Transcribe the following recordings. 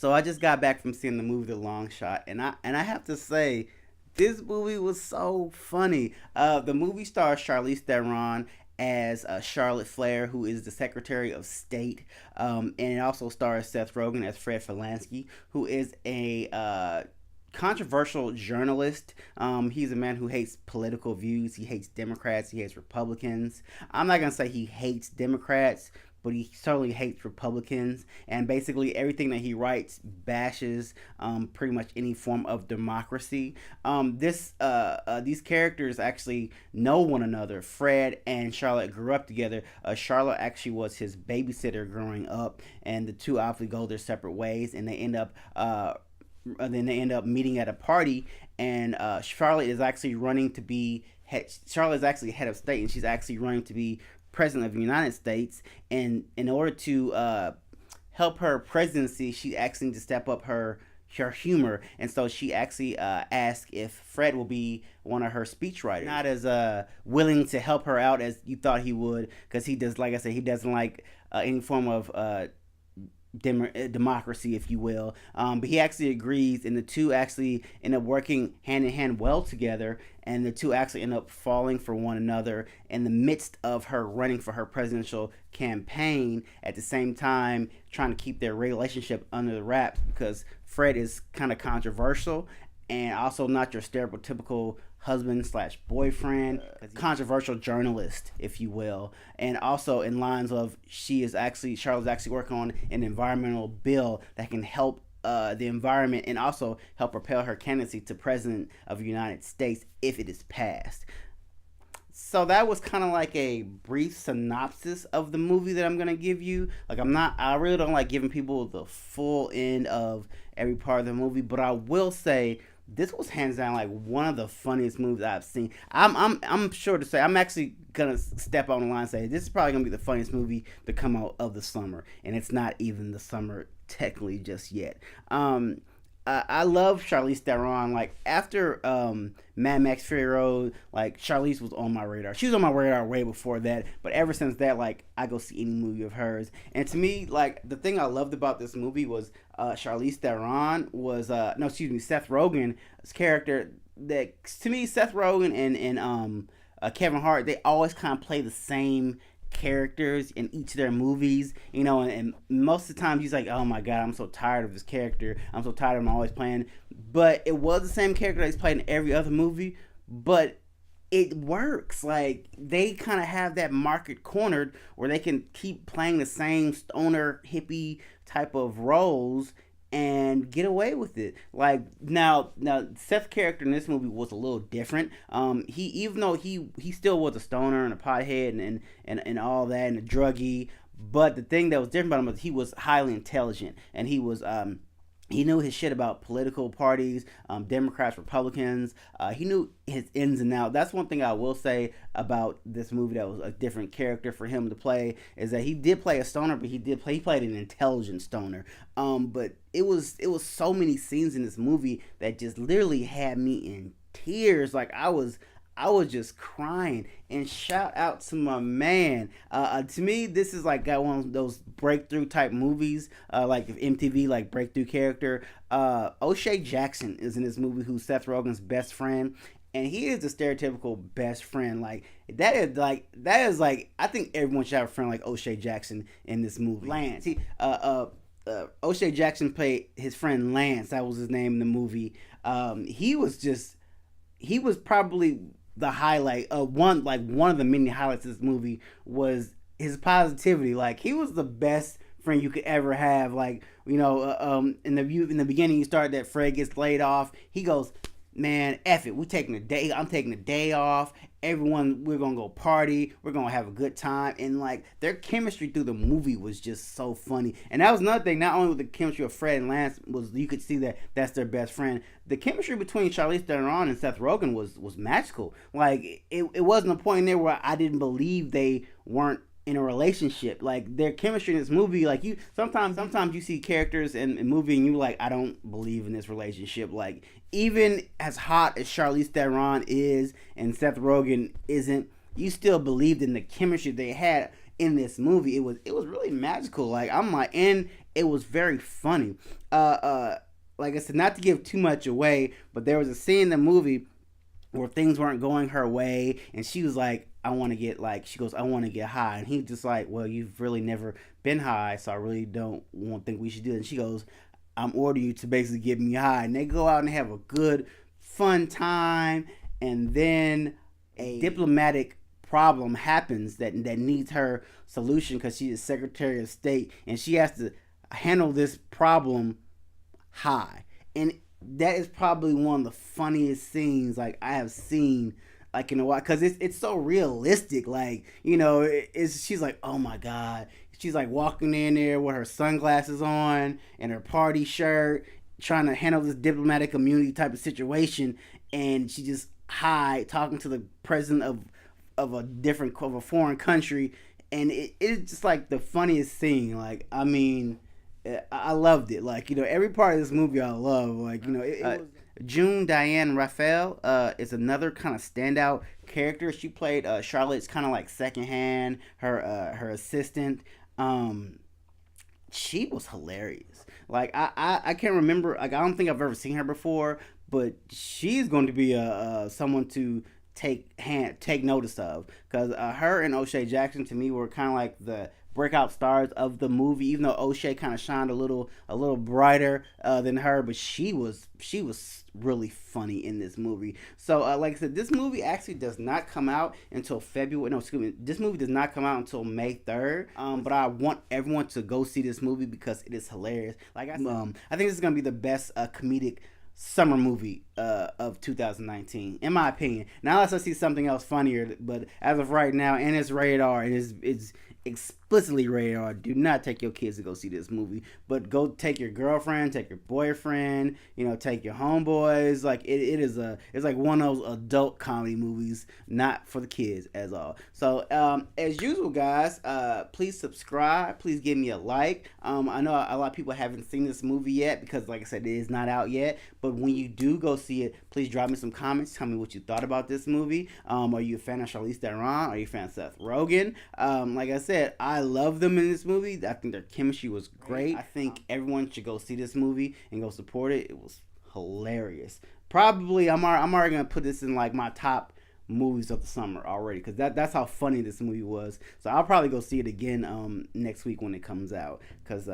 So I just got back from seeing the movie The Long Shot, and I have to say, this movie was so funny. The movie stars Charlize Theron as Charlotte Flair, who is the Secretary of State, and it also stars Seth Rogen as Fred Falansky, who is a controversial journalist. He's a man who hates political views. He hates Democrats. He hates Republicans. I'm not gonna say he hates Democrats, but he certainly hates Republicans. And basically, everything that he writes bashes pretty much any form of democracy. These characters actually know one another. Fred and Charlotte grew up together. Charlotte actually was his babysitter growing up, and the two obviously go their separate ways, and they end up. Then they end up meeting at a party, and Charlotte is actually running to be Charlotte is actually head of state, and she's actually running to be president of the United States. And in order to help her presidency, she actually needs to step up her humor, and so she actually asked if Fred will be one of her speechwriters. Not as willing to help her out as you thought he would, because he does, like I said, he doesn't like any form of democracy, if you will. But he actually agrees, and the two actually end up working hand in hand well together, and the two actually end up falling for one another in the midst of her running for her presidential campaign, at the same time trying to keep their relationship under the wraps, because Fred is kind of controversial and also not your stereotypical husband slash boyfriend, controversial journalist, if you will. And also in lines of Charlotte's actually working on an environmental bill that can help the environment, and also help propel her candidacy to president of the United States if it is passed. So that was kind of like a brief synopsis of the movie that I'm gonna give you. Like, I really don't like giving people the full end of every part of the movie, but I will say this was hands down like one of the funniest movies I've seen. I'm sure to say, I'm actually gonna step on the line and say this is probably gonna be the funniest movie to come out of the summer, and it's not even the summer technically just yet. I love Charlize Theron. Like, after Mad Max Fury Road, like, Charlize was on my radar. She was on my radar way before that, but ever since that, like, I go see any movie of hers. And to me, like, the thing I loved about this movie was Charlize Theron was Seth Rogen's character. That, to me, Seth Rogen and Kevin Hart, they always kind of play the same characters in each of their movies, and most of the time he's like, oh my god, I'm so tired of this character, I'm so tired of him always playing. But it was the same character that he's played in every other movie, but it works. Like, they kind of have that market cornered where they can keep playing the same stoner hippie type of roles and get away with it. Like, now Seth's character in this movie was a little different. He, even though he still was a stoner and a pothead and all that, and a druggie, but the thing that was different about him was he was highly intelligent, and he knew his shit about political parties, Democrats, Republicans. He knew his ins and outs. That's one thing I will say about this movie that was a different character for him to play, is that he did play a stoner, but he played an intelligent stoner. But it was so many scenes in this movie that just literally had me in tears. Like, I was just crying. And shout out to my man. To me, this is like got one of those breakthrough type movies, like if MTV, like breakthrough character. O'Shea Jackson is in this movie, who's Seth Rogen's best friend, and he is the stereotypical best friend. Like, that is like I think everyone should have a friend like O'Shea Jackson in this movie. Lance, O'Shea Jackson played his friend Lance. That was his name in the movie. He was probably the highlight of one of the many highlights of this movie was his positivity. Like, he was the best friend you could ever have. Like, in the beginning, you start that Fred gets laid off. He goes, man, F it. I'm taking a day off. Everyone, we're going to go party. We're going to have a good time. And, like, their chemistry through the movie was just so funny. And that was another thing. Not only with the chemistry of Fred and Lance, you could see that that's their best friend. The chemistry between Charlize Theron and Seth Rogen was magical. Like, it wasn't a point in there where I didn't believe they weren't in a relationship. Like, their chemistry in this movie, like, you sometimes you see characters in a movie and you like, I don't believe in this relationship. Like, even as hot as Charlize Theron is and Seth Rogen isn't, you still believed in the chemistry they had in this movie. It was really magical. Like, I'm like, and it was very funny. Like I said, not to give too much away, but there was a scene in the movie where things weren't going her way, and she was like, I want to get like, she goes, I want to get high, and he's just like, well, you've really never been high, so I really don't think we should do it. And she goes, I'm ordering you to basically get me high, and they go out and have a good, fun time, and then a diplomatic problem happens that needs her solution because she is Secretary of State, and she has to handle this problem high, and that is probably one of the funniest scenes like I have seen like in a while, because it's so realistic. Like, you know, she's like, oh my god, she's like walking in there with her sunglasses on and her party shirt, trying to handle this diplomatic immunity type of situation, and she just high talking to the president of a foreign country, and it's just like the funniest scene. Like, I mean, I loved it. Like, you know, every part of this movie I love. Like, you know, it was June Diane Raphael is another kind of standout character. She played Charlotte's kind of like second hand, her assistant. She was hilarious. Like, I can't remember. Like, I don't think I've ever seen her before, but she's going to be someone to take notice of, because her and O'Shea Jackson to me were kind of like the breakout stars of the movie, even though O'Shea kind of shined a little brighter than her, but she was really funny in this movie. So like I said, this movie actually does not come out until February. No, excuse me. This movie does not come out until May 3rd. But I want everyone to go see this movie because it is hilarious. Like I said, I think this is gonna be the best comedic summer movie of 2019, in my opinion. Now, unless I see something else funnier, but as of right now, and it's rated R, it's explicitly rated R. Do not take your kids to go see this movie, but go take your girlfriend, take your boyfriend, you know, take your homeboys. Like, it's like one of those adult comedy movies, not for the kids as all. So as usual, guys, please subscribe, please give me a like. I know a lot of people haven't seen this movie yet because, like I said, it is not out yet, but when you do go see it, please drop me some comments, tell me what you thought about this movie. Are you a fan of Charlize Theron? Are you a fan of Seth Rogen? Like I said, I love them in this movie. I think their chemistry was great. I think everyone should go see this movie and go support it. It was hilarious. Probably, I'm already gonna put this in like my top movies of the summer already, because that's how funny this movie was. So I'll probably go see it again next week when it comes out, because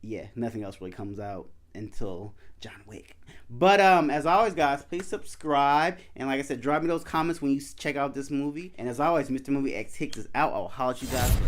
yeah, nothing else really comes out until John Wick. But as always, guys, please subscribe, and like I said, drop me those comments when you check out this movie. And as always, Mr. Movie X Hicks is out. I'll holler at you guys later.